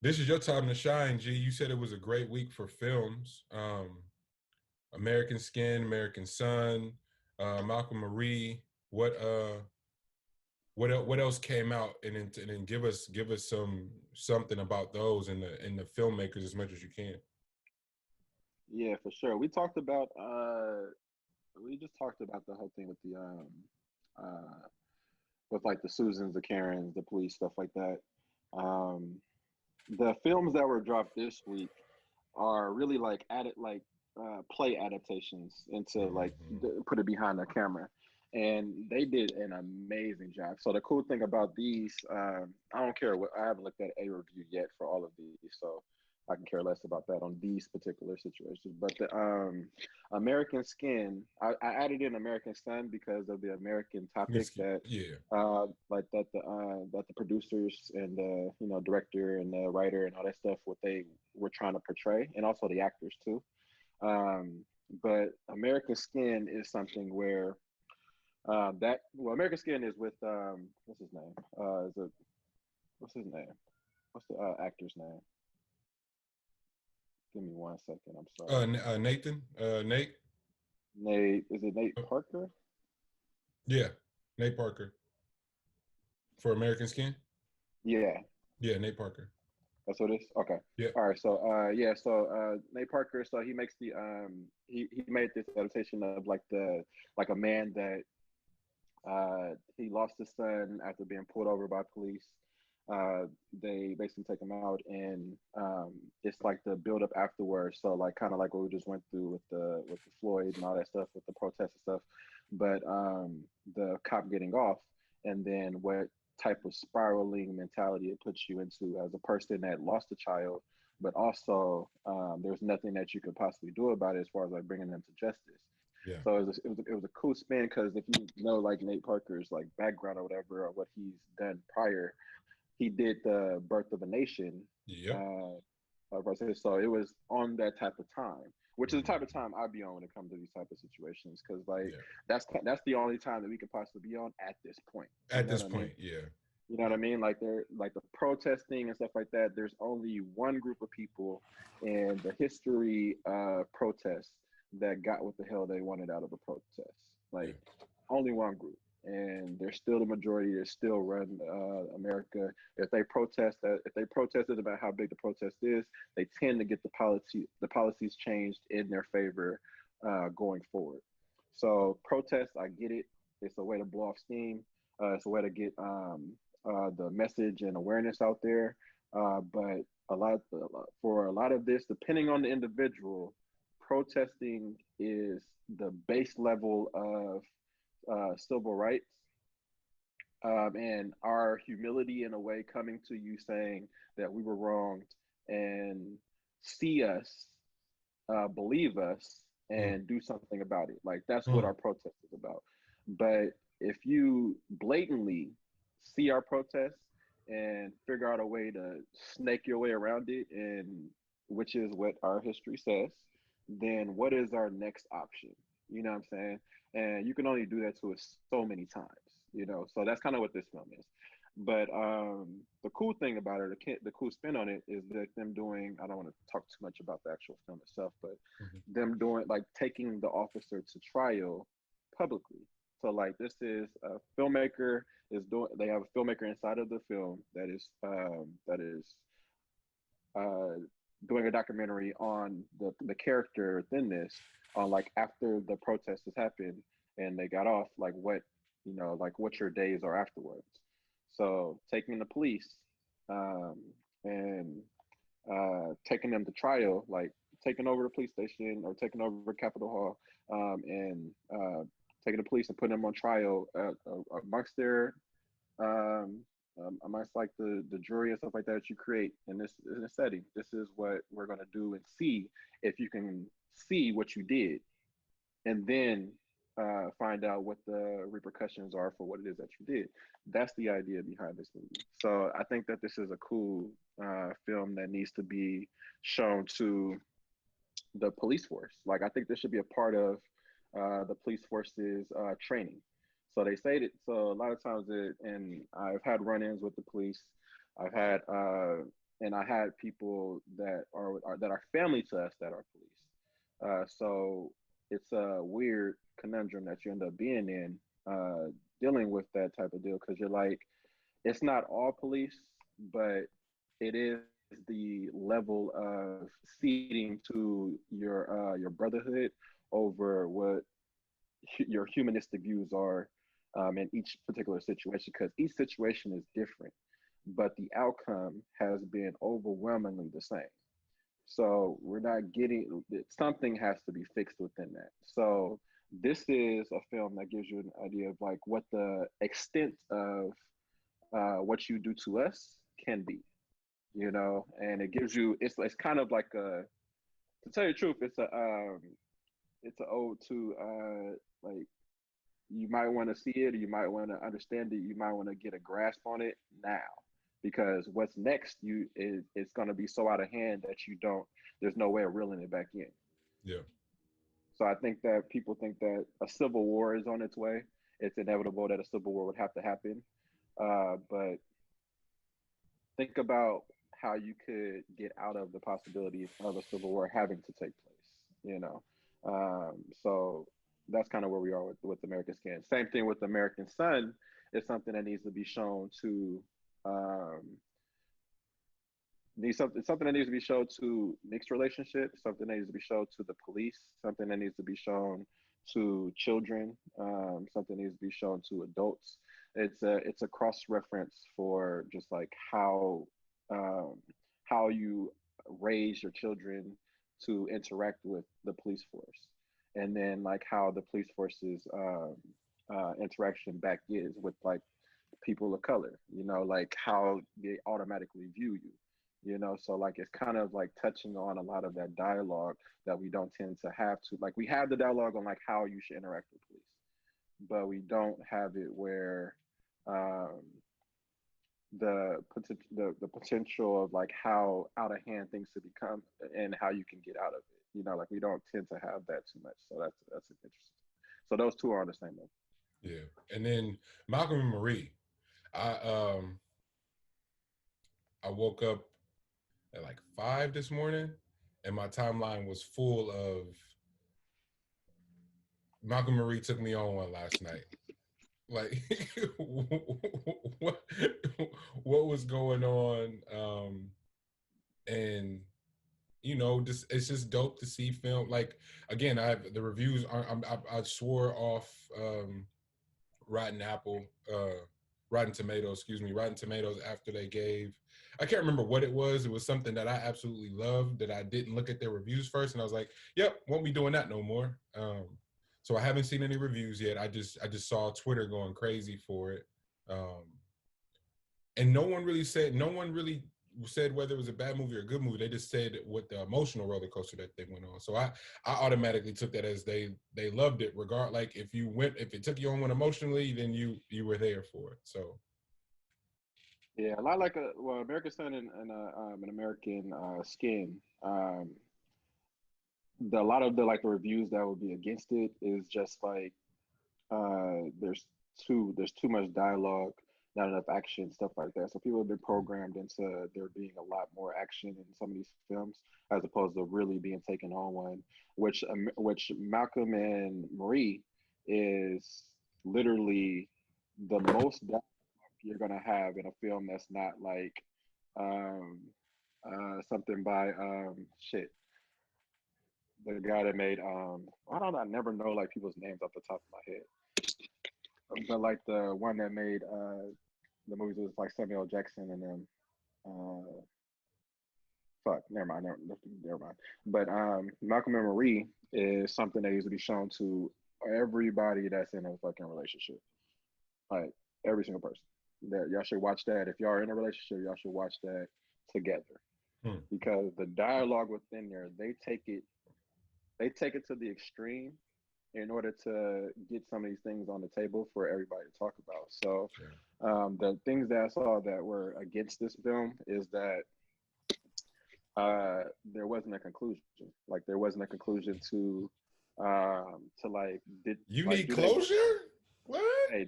This is your time to shine, G. You said it was a great week for films. American Skin, American Sun, Malcolm Marie. What else came out, and then give us something about those and the filmmakers as much as you can. Yeah, for sure. We just talked about the whole thing with the uh with like the Susans, the Karens, the police, stuff like that. Um the films that were dropped this week are really like added like play adaptations into like Mm-hmm. put it behind the camera, and they did an amazing job. So the cool thing about these, I don't care what, I haven't looked at a review yet for all of these, so I can care less about that on these particular situations. But the American Skin, I added in American Sun because of the American topic that Yeah. like that the producers and the director and the writer and all that stuff, what they were trying to portray, and also the actors too. But American Skin is something where American Skin is with what's his name? Is it what's his name? What's the actor's name? Give me 1 second. I'm sorry. Nathan. Nate. Nate, is it Nate Oh, Parker? yeah. Nate Parker for American Skin. Yeah, Yeah, Nate Parker. that's what it is. Okay. Yeah. All right. So yeah, so Nate Parker, so he makes the he made this adaptation of like a man that he lost his son after being pulled over by police. They basically take him out, and it's like the build up afterwards. So like kind of like what we just went through with the Floyd and all that stuff, with the protests and stuff. But the cop getting off, and then what type of spiraling mentality it puts you into as a person that lost a child, but also there's nothing that you could possibly do about it as far as like bringing them to justice. Yeah. So it was a cool spin because if you know like Nate Parker's like background or whatever, or what he's done prior, he did the Birth of a Nation. Yep. Uh, so it was on that type of time, which is the type of Mhm. time I'd be on when it comes to these type of situations, because like Yeah. that's the only time that we could possibly be on at this point. You At know what this I mean? point, yeah. You know what I mean? Like they're like the protesting and stuff like that. There's only one group of people in the history of protests that got what the hell they wanted out of a protest. Yeah. Like only one group, and they're still the majority. They still run America. If they protested about how big the protest is, they tend to get the policies changed in their favor going forward. So protests, I get it. It's a way to blow off steam. It's a way to get the message and awareness out there. But for a lot of this, depending on the individual, protesting is the base level of civil rights, and our humility in a way coming to you saying that we were wronged, and see us, believe us, Mm. and do something about it. Like that's what Mm. our protest is about. But if you blatantly see our protest and figure out a way to snake your way around it, and which is what our history says, then what is our next option? You know what I'm saying? And you can only do that to us so many times, So that's kind of what this film is. But the cool thing about it, the cool spin on it, is that them doing. I don't want to talk too much about the actual film itself, but Mhm. them doing like taking the officer to trial publicly. So like this is a filmmaker is doing. They have a filmmaker inside of the film that is uh, doing a documentary on the character within this, on like after the protest has happened and they got off, like like what your days are afterwards. So taking the police, and taking them to trial, like taking over the police station or taking over Capitol Hall, and taking the police and putting them on trial amongst their amongst like the jury and stuff like that you create in this setting. This is what we're going to do, and see if you can see what you did, and then find out what the repercussions are for what it is that you did. That's the idea behind this movie. So I think that this is a cool film that needs to be shown to the police force. Like I think this should be a part of the police force's training. So they say that. So a lot of times, and I've had run-ins with the police. I've had and I had people that are family to us that are police. So it's a weird conundrum that you end up being in, dealing with that type of deal, because you're like, it's not all police, but it is the level of ceding to your brotherhood over what your humanistic views are, in each particular situation, because each situation is different, but the outcome has been overwhelmingly the same. So we're not getting, something has to be fixed within that. So this is a film that gives you an idea of like what the extent of what you do to us can be, and it gives you, it's kind of like a, to tell you the truth, it's an ode to, like, you might want to see it, or you might want to understand it, you might want to get a grasp on it now, because what's next you is, it's going to be so out of hand that you don't, there's no way of reeling it back in. Yeah. So I think that people think that a civil war is on its way. It's inevitable that a civil war would have to happen, but think about how you could get out of the possibility of a civil war having to take place. So that's kind of where we are with American Skin. Same thing with American Sun. It's something that needs to be shown to, something that needs to be shown to mixed relationships, something that needs to be shown to the police, something that needs to be shown to children, something needs to be shown to adults. It's a cross reference for just like um, how you raise your children to interact with the police force, and then like how the police force's interaction back is with like people of color. Like how they automatically view you. So like it's kind of like touching on a lot of that dialogue that we don't tend to have to, like, we have the dialogue on like how you should interact with police, but we don't have it where, um, the potential of like how out of hand things to become and how you can get out of it. Like we don't tend to have that too much. So that's interesting. So those two are on the same level. Yeah. And then Malcolm and Marie, I um I woke up at like 5 this morning, and my timeline was full of Malcolm Marie took me on one last night. Like, what what was going on? And just it's just dope to see film. Like, again, I have the reviews. I swore off Rotten Apple, Rotten Tomatoes, excuse me, Rotten Tomatoes after they gave. I can't remember what it was. It was something that I absolutely loved that I didn't look at their reviews first, and I was like, "Yep, won't be doing that no more." So I haven't seen any reviews yet. I just saw Twitter going crazy for it, um, and no one really said whether it was a bad movie or a good movie. They just said what the emotional roller coaster that they went on. So I automatically took that as they loved it. Like if it took you on one emotionally, then you were there for it. So Yeah, a lot like American Sun and an American Skin. A lot of the like the reviews that would be against it is just like, there's too much dialogue, not enough action, stuff like that. So people have been programmed into there being a lot more action in some of these films as opposed to really being taken on one, which Malcolm and Marie is literally the most dialogue you're gonna have in a film that's not like, um, something by, shit, the guy that made, I never know like people's names off the top of my head, but like the one that made the movies with like Samuel Jackson and them. Fuck, never mind. But Malcolm and Marie is something that needs to be shown to everybody that's in a fucking relationship. Like every single person. That y'all should watch that. If y'all are in a relationship, y'all should watch that together. Because the dialogue within there, they take it to the extreme in order to get some of these things on the table for everybody to talk about. So the things that I saw that were against this film is that there wasn't a conclusion. Like there wasn't a conclusion to like you like need closure. What? hey,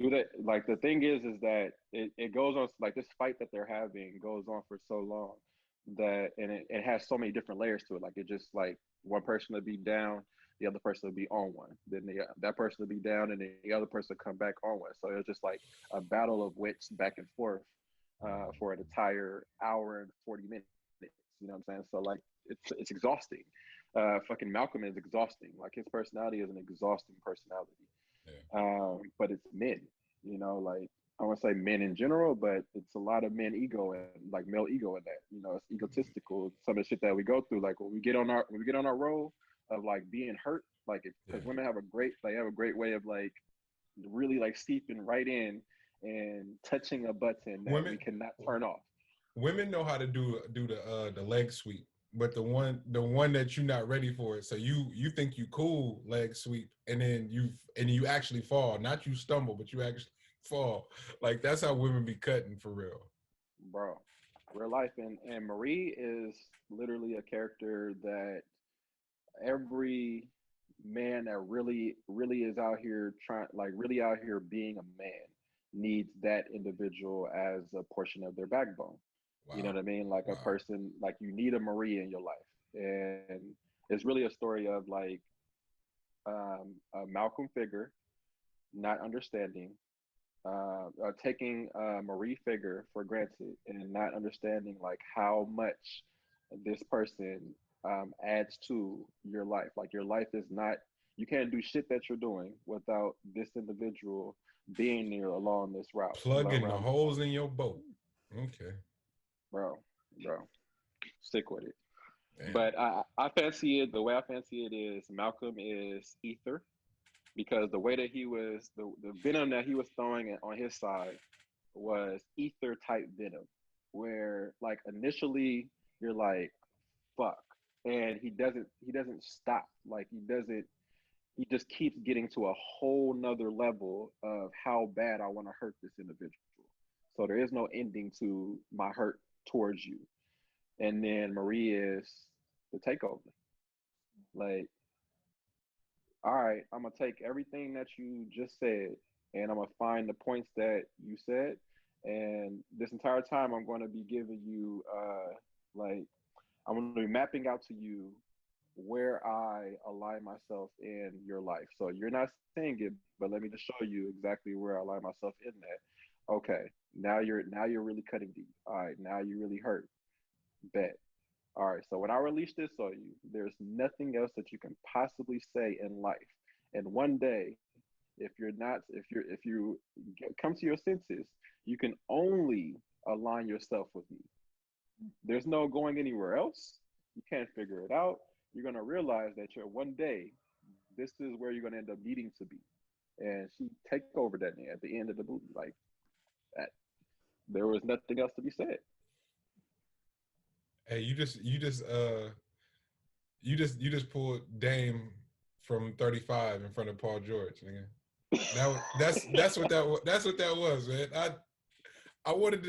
Do that, like the thing is that it goes on, like this fight that they're having goes on for so long that, and it has so many different layers to it. Like it just like one person will be down, the other person will be on one, then that person will be down, and then the other person will come back on one. So it's just like a battle of wits back and forth for an entire hour and 40 minutes. You know what I'm saying? So like it's exhausting. Fucking Malcolm is exhausting. Like his personality is an exhausting personality. Yeah. But it's men, like I want to say men in general, but it's a lot of men ego and like male ego in that. It's egotistical. Some of the shit that we go through, like when we get on our role of like being hurt, like because women have a great way of like really like seeping right in and touching a button that we cannot turn off. Women know how to do the leg sweep, but the one that you're not ready for it. So you think you cool leg sweep, and then you actually fall. Not you stumble, but you actually fall. Like that's how women be cutting for real, bro. Real life, and Marie is literally a character that every man that really really is out here really out here being a man needs that individual as a portion of their backbone. wow. You know what I mean? Like wow. a person, like you need a Marie in your life. And it's really a story of like a Malcolm figure not understanding, taking a Marie figure for granted and not understanding like how much this person adds to your life. Like your life is not, you can't do shit that you're doing without this individual being there along this route. Plugging the holes in your boat. Okay. Bro, stick with it. Damn. But I fancy it, the way I fancy it is Malcolm is ether, because the way that he was, the venom that he was throwing on his side was ether type venom, where like initially you're like, fuck. And he doesn't stop. Like he just keeps getting to a whole nother level of how bad I want to hurt this individual. So there is no ending to my hurt towards you. And then Marie is the takeover. Like, all right, I'm gonna take everything that you just said and I'm gonna find the points that you said. And this entire time I'm gonna be giving you like I'm gonna be mapping out to you where I align myself in your life. So you're not saying it, but let me just show you exactly where I align myself in that. Okay, now you're really cutting deep. All right, now you really hurt. Bet. All right, so when I release this on you, there's nothing else that you can possibly say in life. And one day, if you come to your senses, you can only align yourself with me. There's no going anywhere else. You can't figure it out. You're gonna realize that one day, this is where you're gonna end up needing to be. And she take over that at the end of the movie, like that. There was nothing else to be said. Hey, you just pulled Dame from 35 in front of Paul George, nigga. That's what that was, man. I wanted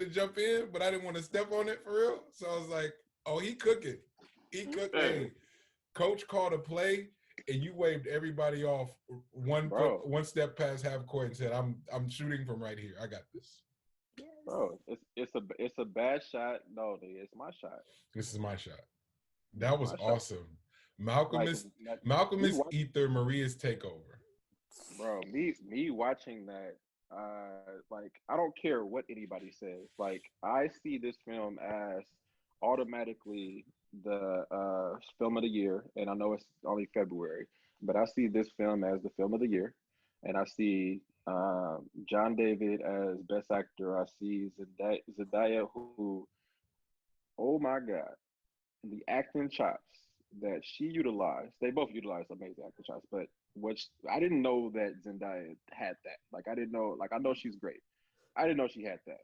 to jump in, but I didn't want to step on it for real. So I was like, oh, he cooking. Hey, coach called a play and you waved everybody off one step past half court and said, I'm shooting from right here. I got this. Bro, it's a bad shot. No, it's my shot. This is my shot. That was awesome. Shot. Malcolm is ether, Maria's takeover. Bro, me watching that, like I don't care what anybody says. Like I see this film as automatically the film of the year, and I know it's only February, but I see this film as the film of the year, and I see John David as best actor. I see Zendaya, who, oh my God, the acting chops that she utilized. They both utilized amazing acting chops, but I didn't know that Zendaya had that. Like I didn't know. Like I know she's great. I didn't know she had that,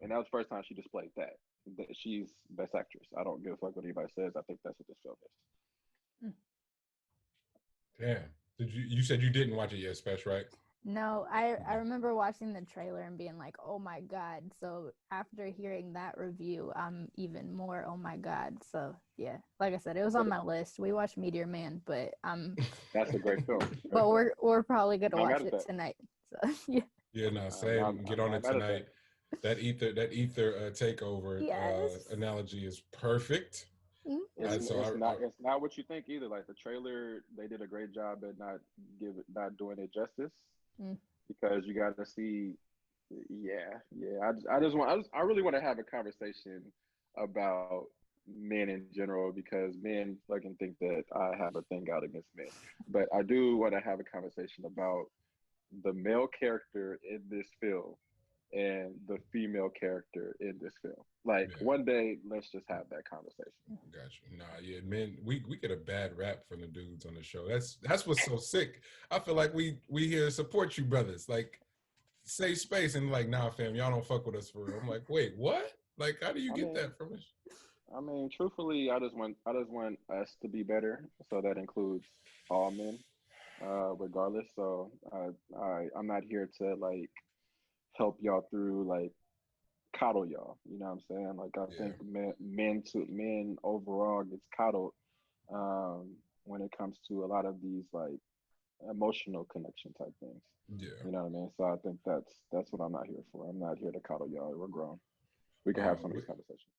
and that was the first time she displayed that. That she's best actress. I don't give a fuck what anybody says. I think that's what this film is. Damn. You said you didn't watch it yet, Spesh, right? No, I remember watching the trailer and being like, oh my God. So after hearing that review, I'm even more, oh my God. So yeah, like I said, it was on my list. We watched Meteor Man, but that's a great film. But we're probably gonna watch it tonight. So yeah. Yeah, no, Yeah, same. Get I'm on not it mad at tonight. that. That ether takeover Yes. analogy is perfect. Mm, It's mm. So it's not it's not what you think either. Like the trailer, they did a great job at not doing it justice Mm. because you got to see. Yeah, yeah. I really want to have a conversation about men in general because men fucking think that I have a thing out against men, but I do want to have a conversation about the male character in this film and the female character in this film. Like yeah, one day, let's just have that conversation. gotcha. Nah, yeah, men, we get a bad rap from the dudes on the show. That's what's so sick. I feel like we here to support you brothers. Like safe space and like, nah, fam, y'all don't fuck with us for real. I'm like, wait, what? Like, how do you I get mean, that from us? truthfully, I just want us to be better. So that includes all men, regardless. So I'm not here to like help y'all through like coddle y'all. You know what I'm saying? Like I Yeah, think men overall gets coddled um, when it comes to a lot of these like emotional connection type things. yeah. You know what I mean? So I think that's what I'm not here for. I'm not here to coddle y'all. We're grown. We can have Um, some of we, these conversations.